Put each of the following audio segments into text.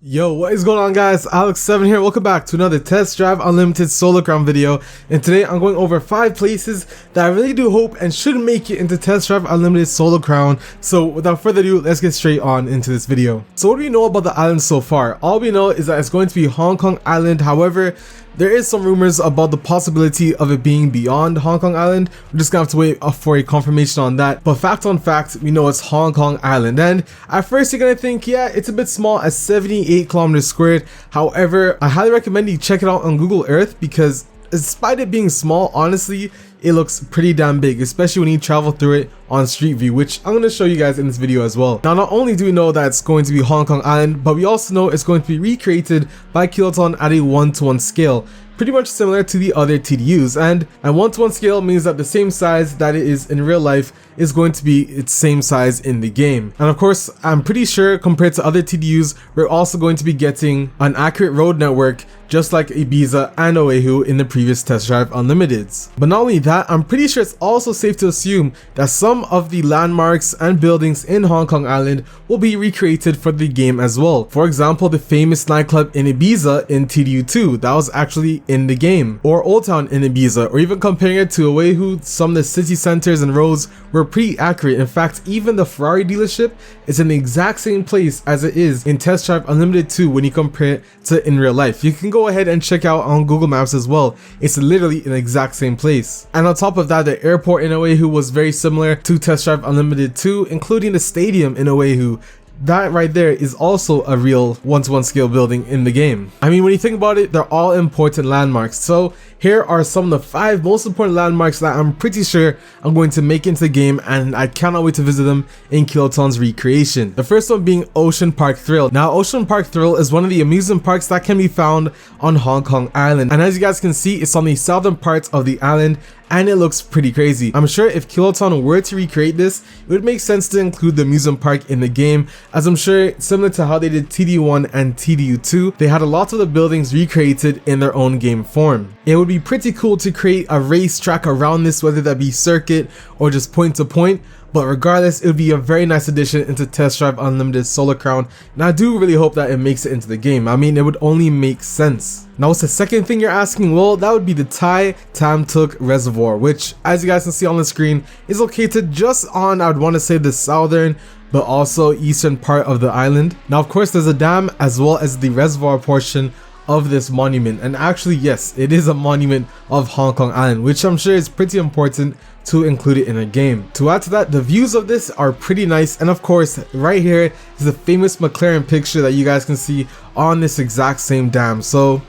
Yo, what is going on, guys? Alex7 here. Welcome back to another Test Drive Unlimited solo crown video, and today I'm going over 5 places that I really do hope and should make it into Test Drive Unlimited solo crown. So without further ado, let's get straight on into this video. So what do we know about the island so far? All we know is that it's going to be Hong Kong Island. However, there is some rumors about the possibility of it being beyond Hong Kong Island. We're just gonna have to wait for a confirmation on that. But fact on fact, we know it's Hong Kong Island. And at first you're gonna think, yeah, it's a bit small at 78 kilometers squared. However, I highly recommend you check it out on Google Earth because despite it being small, honestly, it looks pretty damn big, especially when you travel through it on Street View, which I'm going to show you guys in this video as well. Now, not only do we know that it's going to be Hong Kong Island, but we also know it's going to be recreated by Kiloton at a 1:1 scale, pretty much similar to the other TDUs, and a 1:1 scale means that the same size that it is in real life is going to be its same size in the game. And of course, I'm pretty sure compared to other TDUs, we're also going to be getting an accurate road network just like Ibiza and Oahu in the previous Test Drive Unlimiteds. But not only that, I'm pretty sure it's also safe to assume that some of the landmarks and buildings in Hong Kong Island will be recreated for the game as well. For example, the famous nightclub in Ibiza in TDU 2, that was actually in the game. Or Old Town in Ibiza, or even comparing it to Oahu, some of the city centers and roads were pretty accurate. In fact, even the Ferrari dealership is in the exact same place as it is in Test Drive Unlimited 2 when you compare it to in real life. You can go ahead and check out on Google Maps as well. It's literally in the exact same place. And on top of that, the airport in Oahu was very similar to Test Drive Unlimited 2, including the stadium in Oahu. That right there is also a real 1:1 scale building in the game. I mean, when you think about it, they're all important landmarks. So here are some of the 5 most important landmarks that I'm pretty sure I'm going to make into the game, and I cannot wait to visit them in Kiloton's recreation. The first one being Ocean Park Thrill. Now, Ocean Park Thrill is one of the amusement parks that can be found on Hong Kong Island, and as you guys can see, it's on the southern part of the island, and it looks pretty crazy. I'm sure if Kiloton were to recreate this, it would make sense to include the amusement park in the game, as I'm sure similar to how they did TDU 1 and TDU 2, they had a lot of the buildings recreated in their own game form. It would be pretty cool to create a race track around this, whether that be circuit or just point to point. But regardless, it would be a very nice addition into Test Drive Unlimited Solar Crown, and I do really hope that it makes it into the game. I mean, it would only make sense. Now, what's the second thing you're asking? Well, that would be the Thai Tam Tuk Reservoir, which, as you guys can see on the screen, is located just on, I would want to say, the southern but also eastern part of the island. Now, of course, there's a dam as well as the reservoir portion of this monument, and actually, yes, it is a monument of Hong Kong Island, which I'm sure is pretty important to include it in a game. To add to that, the views of this are pretty nice, and of course, right here is the famous McLaren picture that you guys can see on this exact same dam. So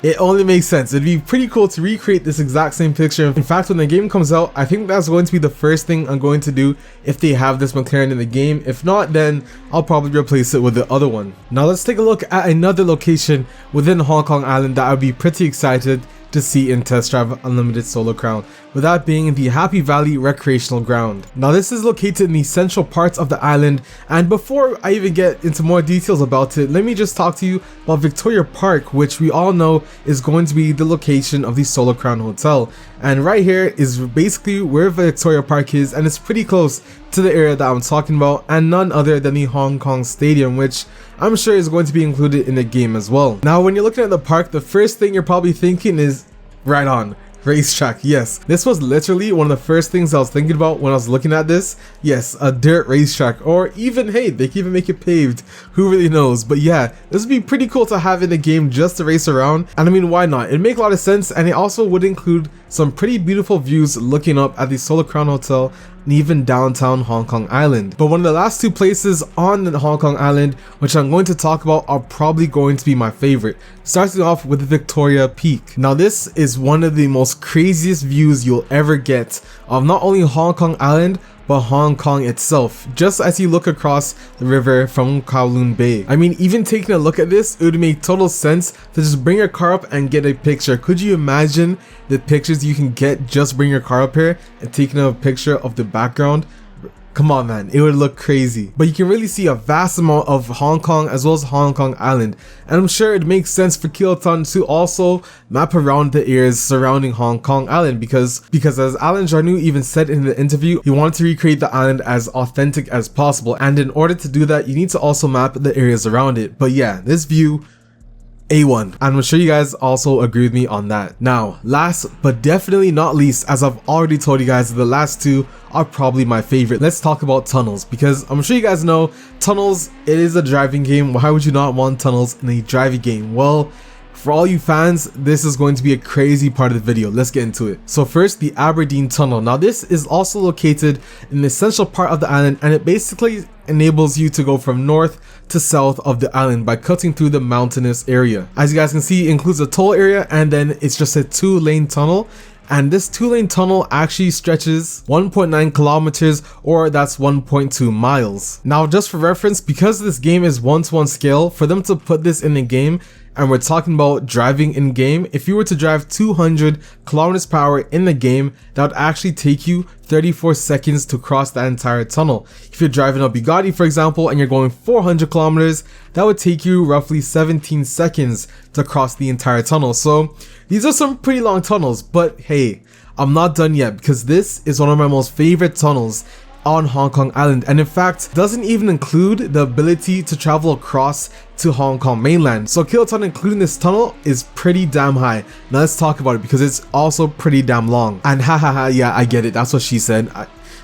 it only makes sense. It'd be pretty cool to recreate this exact same picture. In fact, when the game comes out, I think that's going to be the first thing I'm going to do if they have this McLaren in the game. If not, then I'll probably replace it with the other one. Now let's take a look at another location within Hong Kong Island that I'd be pretty excited to see in Test Drive Unlimited Solo Crown, with that being the Happy Valley Recreational Ground. Now, this is located in the central parts of the island, and before I even get into more details about it, let me just talk to you about Victoria Park, which we all know is going to be the location of the Solo Crown Hotel. And right here is basically where Victoria Park is, and it's pretty close to the area that I'm talking about, and none other than the Hong Kong Stadium, which I'm sure is going to be included in the game as well. Now, when you're looking at the park, the first thing you're probably thinking is, right on, racetrack. Yes, this was literally one of the first things I was thinking about when I was looking at this. Yes, a dirt racetrack, or even, hey, they can even make it paved, who really knows. But yeah, this would be pretty cool to have in the game just to race around, and I mean, why not? It'd make a lot of sense, and it also would include some pretty beautiful views looking up at the Solar Crown Hotel and even downtown Hong Kong Island. But one of the last 2 places on the Hong Kong Island which I'm going to talk about are probably going to be my favorite, starting off with Victoria Peak. Now, this is one of the most craziest views you'll ever get of not only Hong Kong Island but Hong Kong itself, just as you look across the river from Kowloon Bay. I mean, even taking a look at this, it would make total sense to just bring your car up and get a picture. Could you imagine the pictures you can get just bring your car up here and taking a picture of the background? Come on, man, it would look crazy. But you can really see a vast amount of Hong Kong as well as Hong Kong Island, and I'm sure it makes sense for Keelton to also map around the areas surrounding Hong Kong Island because as Alan Jarnu even said in the interview, he wanted to recreate the island as authentic as possible, and in order to do that you need to also map the areas around it. But yeah, this view, A1. I'm sure you guys also agree with me on that. Now, last but definitely not least, as I've already told you guys, the last two are probably my favorite. Let's talk about tunnels, because I'm sure you guys know tunnels, it is a driving game. Why would you not want tunnels in a driving game? Well, for all you fans, this is going to be a crazy part of the video. Let's get into it. So first, the Aberdeen Tunnel. Now this is also located in the central part of the island, and it basically enables you to go from north to south of the island by cutting through the mountainous area. As you guys can see, it includes a toll area, and then it's just a 2-lane tunnel. And this 2-lane tunnel actually stretches 1.9 kilometers, or that's 1.2 miles. Now, just for reference, because this game is 1-to-1 scale, for them to put this in the game, and we're talking about driving in game, if you were to drive 200 kilometers per hour in the game, that would actually take you 34 seconds to cross that entire tunnel. If you're driving a Bugatti, for example, and you're going 400 kilometers, that would take you roughly 17 seconds to cross the entire tunnel. So these are some pretty long tunnels, but hey, I'm not done yet, because this is one of my most favorite tunnels on Hong Kong Island, and in fact doesn't even include the ability to travel across to Hong Kong mainland. So kiloton including this tunnel is pretty damn high. Now let's talk about it, because it's also pretty damn long. And hahaha, yeah, I get it, that's what she said.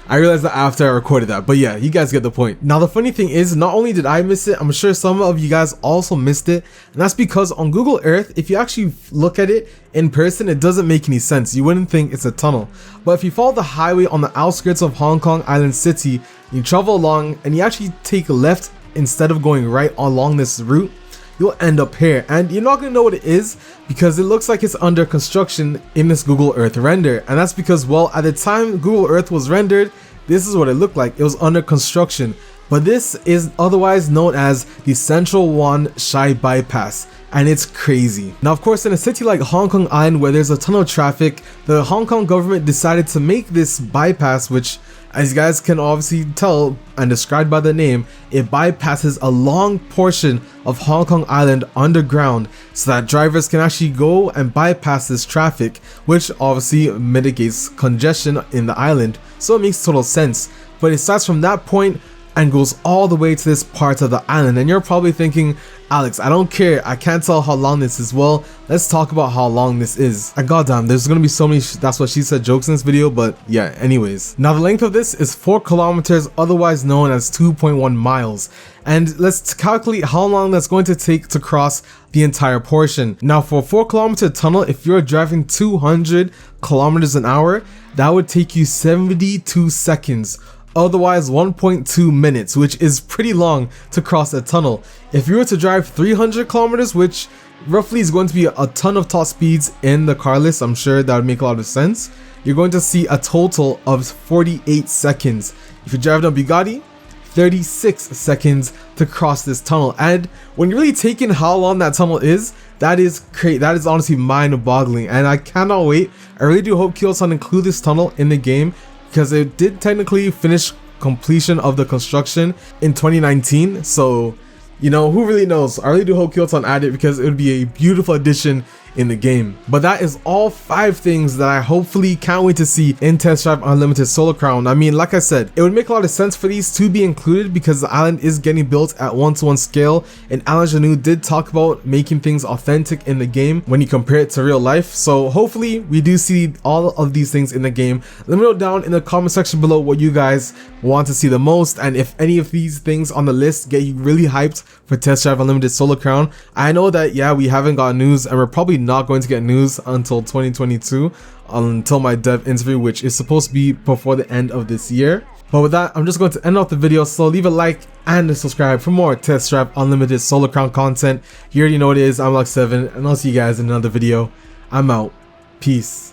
I realized that after I recorded that, but yeah, you guys get the point. Now the funny thing is, not only did I miss it, I'm sure some of you guys also missed it, and that's because on Google Earth, if you actually look at it in person, it doesn't make any sense. You wouldn't think it's a tunnel. But if you follow the highway on the outskirts of Hong Kong Island City, you travel along and you actually take left instead of going right along this route, you'll end up here, and you're not gonna know what it is because it looks like it's under construction in this Google Earth render. And that's because, well, at the time Google Earth was rendered, this is what it looked like. It was under construction. But this is otherwise known as the Central 1 Shy Bypass, and it's crazy. Now of course, in a city like Hong Kong Island where there's a ton of traffic, the Hong Kong government decided to make this bypass, which, as you guys can obviously tell and described by the name, it bypasses a long portion of Hong Kong Island underground so that drivers can actually go and bypass this traffic, which obviously mitigates congestion in the island. So it makes total sense. But it starts from that point and goes all the way to this part of the island, and you're probably thinking, Alex, I don't care, I can't tell how long this is. Well, let's talk about how long this is. And goddamn, there's gonna be so many that's what she said jokes in this video, but yeah, anyways. Now the length of this is 4 kilometers, otherwise known as 2.1 miles. And let's calculate how long that's going to take to cross the entire portion. Now for a 4-kilometer tunnel, if you're driving 200 kilometers an hour, that would take you 72 seconds. Otherwise 1.2 minutes, which is pretty long to cross a tunnel. If you were to drive 300 kilometers, which roughly is going to be a ton of top speeds in the car list, I'm sure that would make a lot of sense, you're going to see a total of 48 seconds. If you drive a Bugatti, 36 seconds to cross this tunnel. And when you're really taking how long that tunnel is, that is great. That is honestly mind-boggling, and I cannot wait. I really do hope Kyosan include this tunnel in the game, because it did technically finish completion of the construction in 2019. So, you know, who really knows? I really do hope Kyoton add it, because it would be a beautiful addition in the game. But that is all 5 things that I hopefully can't wait to see in Test Drive Unlimited Solar Crown. I mean, like I said, it would make a lot of sense for these to be included because the island is getting built at 1-to-1 scale, and Alan Jarnu did talk about making things authentic in the game when you compare it to real life. So hopefully we do see all of these things in the game. Let me know down in the comment section below what you guys want to see the most, and if any of these things on the list get you really hyped for Test Drive Unlimited Solar Crown. I know that, yeah, we haven't got news, and we're probably not going to get news until 2022, until my dev interview, which is supposed to be before the end of this year. But with that, I'm just going to end off the video, so leave a like and subscribe for more Test Drive Unlimited Solar Crown content. You already know what it is. I'm Logitech 7, and I'll see you guys in another video. I'm out. Peace.